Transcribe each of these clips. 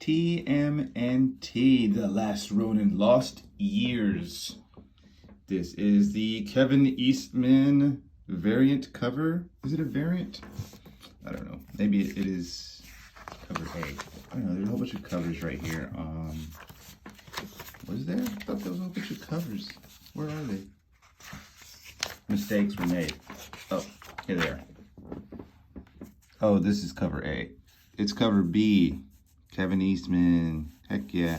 TMNT, The Last Ronin, Lost Years. This is the Kevin Eastman variant cover. Is it a variant? I don't know. Maybe it is cover A. I don't know. There's a whole bunch of covers right here. Was there? I thought there was a whole bunch of covers. Where are they? Mistakes were made. Oh, here they are. Oh, this is cover A. It's cover B. Kevin Eastman. Heck yeah.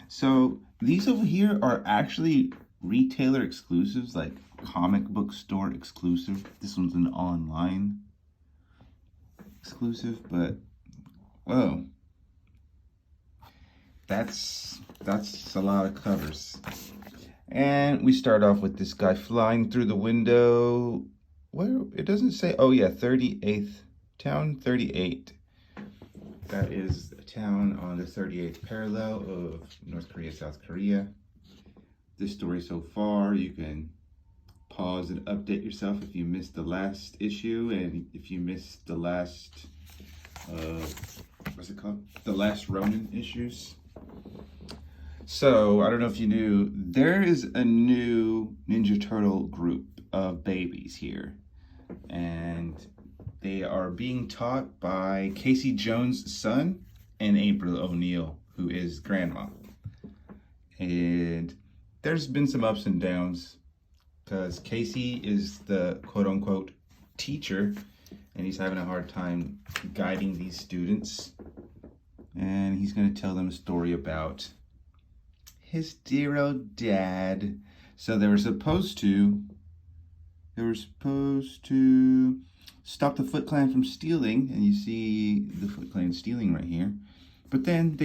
So these over here are actually retailer exclusives, like comic book store exclusive. This one's an online exclusive, but whoa. That's a lot of covers. And we start off with this guy flying through the window. Where it doesn't say, oh yeah, 38th, town 38. That is a town on the 38th parallel of North Korea, South Korea. This story so far, you can pause and update yourself if you missed the last issue, and if you missed the last, what's it called? The last Ronin issues. So, I don't know if you knew, there is a new Ninja Turtle group of babies here. And they are being taught by Casey Jones' son and April O'Neil, who is grandma. And there's been some ups and downs because Casey is the quote-unquote teacher, and he's having a hard time guiding these students. And he's going to tell them a story about his dear old dad. So they were supposed to stop the Foot Clan from stealing, and you see the Foot Clan stealing right here. But then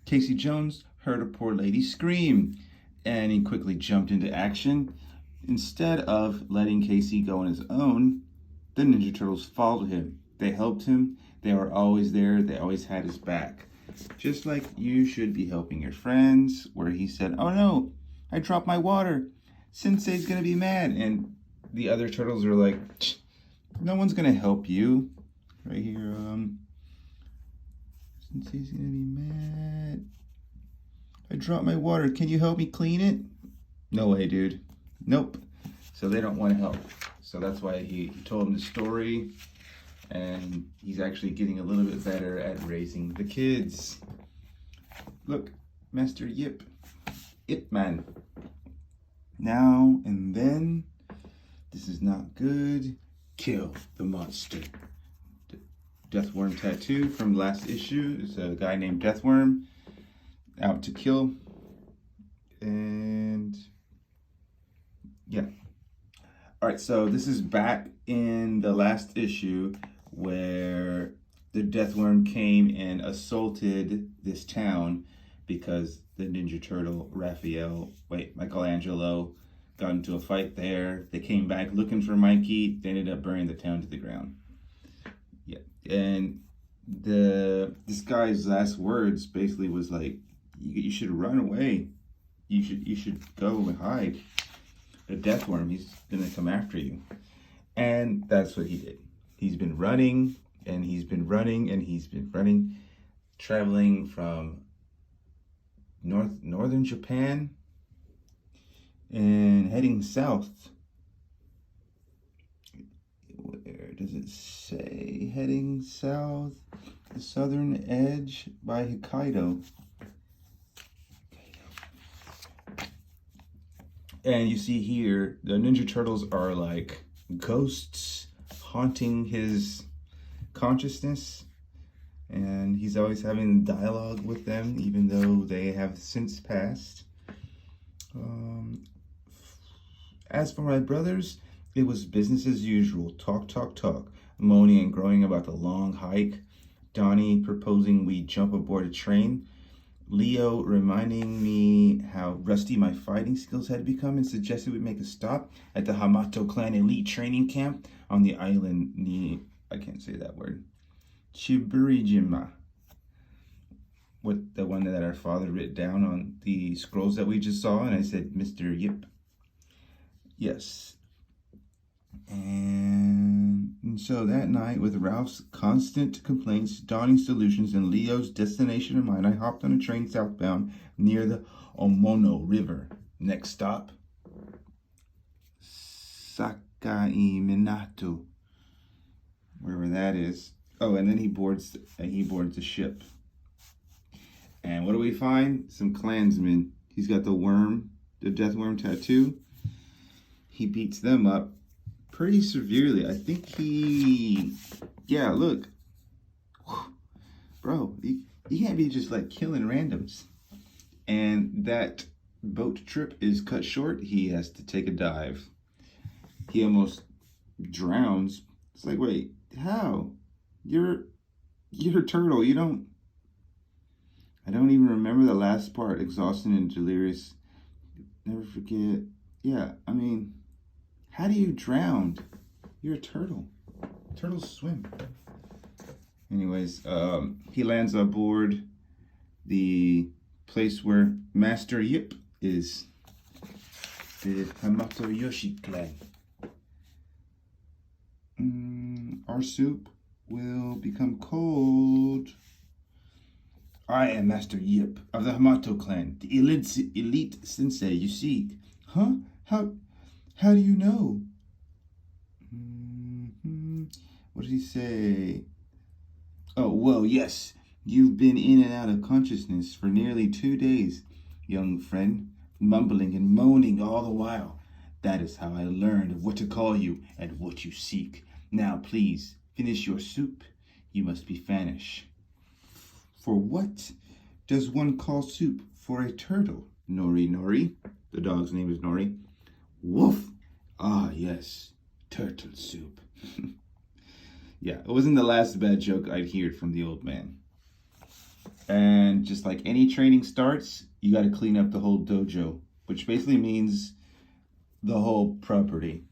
Casey Jones heard a poor lady scream, and he quickly jumped into action. Instead of letting Casey go on his own, the Ninja Turtles followed him. They helped him. They were always there. They always had his back. Just like you should be helping your friends, where he said, oh no, I dropped my water. Sensei's gonna be mad. And the other turtles are like, no one's gonna help you. Right here, Sensei's gonna be mad. I dropped my water. Can you help me clean it? No way, dude. Nope. So they don't want to help. So that's why he told him the story. And he's actually getting a little bit better at raising the kids. Look, Master Yipman. Now and then. This is not good. Kill the monster. Deathworm tattoo from last issue. It's a guy named Deathworm out to kill. And yeah. Alright, so this is back in the last issue where the Deathworm came and assaulted this town because the Ninja Turtle Michelangelo got into a fight there. They came back looking for Mikey. They ended up burning the town to the ground. Yeah, and this guy's last words basically was like, you should run away. You should go and hide. The Deathworm, he's gonna come after you. And that's what he did. He's been running, and he's been running, and he's been running, traveling from northern Japan and heading south. Where does it say? Heading south, the southern edge by Hokkaido. And you see here, the Ninja Turtles are like ghosts haunting his consciousness. And he's always having dialogue with them, even though they have since passed. As for my brothers, it was business as usual. Talk. Moaning and groaning about the long hike. Donnie proposing we jump aboard a train. Leo reminding me how rusty my fighting skills had become and suggested we make a stop at the Hamato clan elite training camp on the island I can't say that word. Chiburijima. With the one that our father wrote down on the scrolls that we just saw, and I said, Mr. Yip. Yes. And And so that night, with Ralph's constant complaints, dawning solutions, and Leo's destination in mind, I hopped on a train southbound near the Omono River. Next stop, Sakai Minato, wherever that is. Oh, and then he boards the ship. And what do we find? Some Klansmen. He's got the worm, the death worm tattoo. He beats them up pretty severely. I think yeah, look. Bro, you can't be just like killing randoms. And that boat trip is cut short. He has to take a dive. He almost drowns. It's like, wait, how? You're a turtle. I don't even remember the last part. Exhausted and delirious. Never forget. Yeah, I mean, how do you drown? You're a turtle. Turtles swim. Anyways, he lands aboard the place where Master Yip is. The Hamato Yoshi clan. Our soup will become cold. I am Master Yip of the Hamato clan, the elite sensei you seek. Huh? How do you know? What did he say? Oh, well, yes. You've been in and out of consciousness for nearly 2 days, young friend, mumbling and moaning all the while. That is how I learned of what to call you and what you seek. Now, please, finish your soup. You must be famished. For what does one call soup for a turtle? Nori. The dog's name is Nori. Woof. Ah, yes. Turtle soup. Yeah, it wasn't the last bad joke I'd heard from the old man. And just like any training starts, you got to clean up the whole dojo, which basically means the whole property.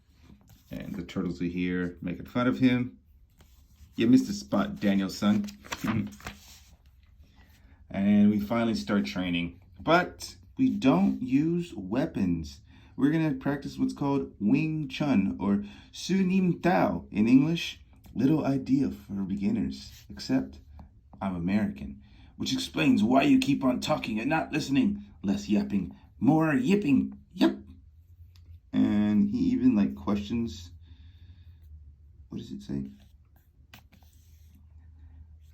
And the turtles are here making fun of him. You missed a spot, Daniel's son. And we finally start training. But we don't use weapons. We're going to practice what's called Wing Chun, or Su Nim Tao in English. Little idea for beginners, except I'm American, which explains why you keep on talking and not listening. Less yapping, more yipping. Yep. And he even like questions, what does it say?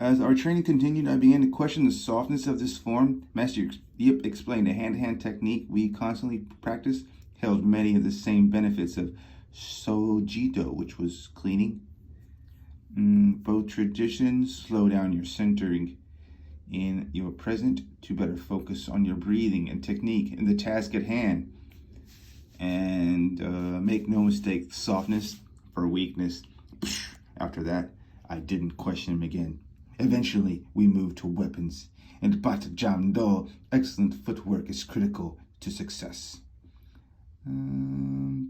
As our training continued, I began to question the softness of this form. Master Yip explained a hand-to-hand technique we constantly practiced held many of the same benefits of Sojito, which was cleaning. Both traditions slow down your centering in your present to better focus on your breathing and technique and the task at hand. And make no mistake, softness for weakness. After that, I didn't question him again. Eventually, we moved to weapons, and Bat Jam Do, excellent footwork is critical to success.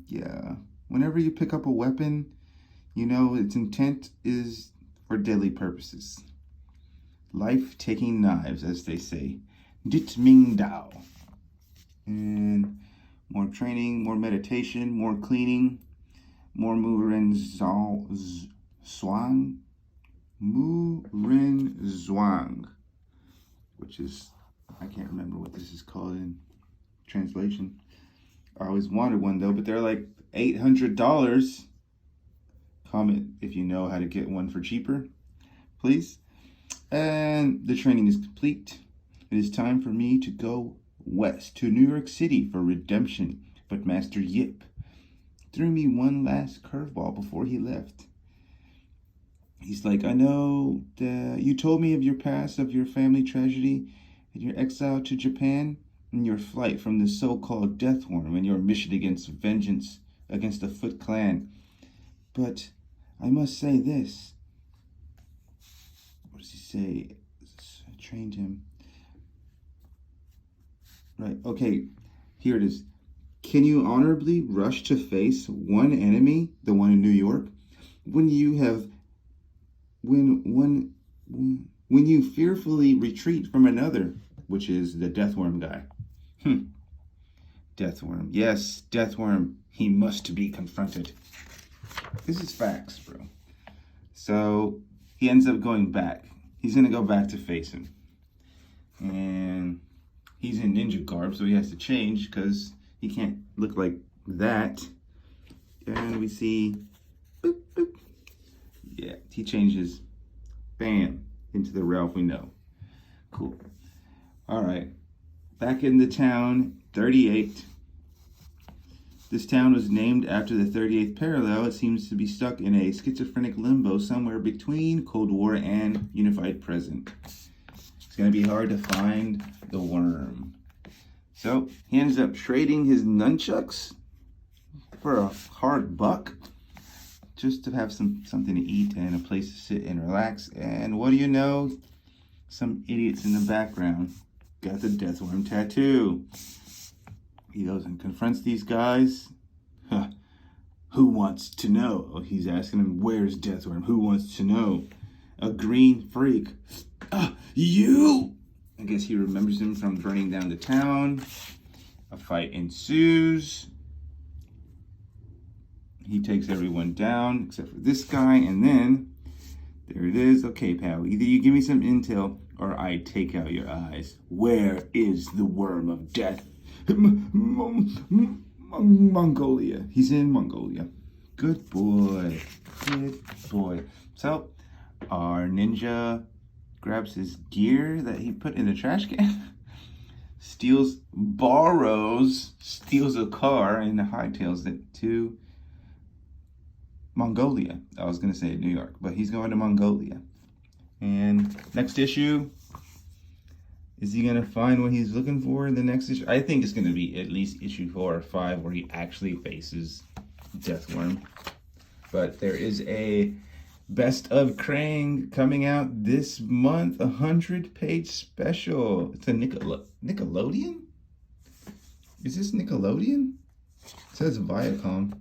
Yeah, whenever you pick up a weapon, you know its intent is for deadly purposes. Life-taking knives, as they say. Dit Ming Dao. And more training, more meditation, more cleaning, more Mu Ren Zhuang, which is, I can't remember what this is called in translation. I always wanted one though, but they're like $800. Comment if you know how to get one for cheaper, please. And the training is complete. It is time for me to go west to New York City for redemption. But Master Yip threw me one last curveball before he left. He's like, I know that you told me of your past, of your family tragedy, and your exile to Japan, and your flight from the so-called Death Worm, and your mission against vengeance against the Foot Clan. But I must say this. What does he say? I trained him. Right, okay, here it is. Can you honorably rush to face one enemy, the one in New York, when you fearfully retreat from another, which is the Deathworm guy? Deathworm, yes, Deathworm. He must be confronted. This is facts, bro. So he ends up going back. He's going to go back to face him. And he's in ninja garb, so he has to change because he can't look like that. And we see, boop, boop. Yeah, he changes, bam, into the Ralph we know. Cool. All right, back in the town, 38. This town was named after the 38th parallel. It seems to be stuck in a schizophrenic limbo somewhere between Cold War and unified present. It's going to be hard to find the worm. So he ends up trading his nunchucks for a hard buck just to have something to eat and a place to sit and relax. And what do you know? Some idiots in the background got the Deathworm tattoo. He goes and confronts these guys. Huh. Who wants to know? He's asking him, where's Deathworm? Who wants to know? A green freak. You! I guess he remembers him from burning down the town. A fight ensues. He takes everyone down except for this guy, and then there it is. Okay, pal, either you give me some intel or I take out your eyes. Where is the worm of death? Mongolia. He's in Mongolia. Good boy. Good boy. So, our ninja grabs his gear that he put in the trash can, steals a car and hightails it to Mongolia. I was going to say New York, but he's going to Mongolia. And next issue, is he going to find what he's looking for in the next issue? I think it's going to be at least issue 4 or 5 where he actually faces Deathworm. But there is a Best of Krang coming out this month, 100-page special. It's a Nickelodeon? Is this Nickelodeon? It says Viacom.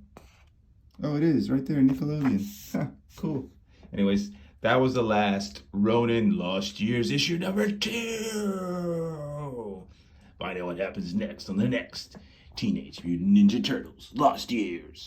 Oh, it is right there, Nickelodeon. Cool. Anyways, that was the last Ronin Lost Years issue number 2. Find out what happens next on the next Teenage Mutant Ninja Turtles Lost Years.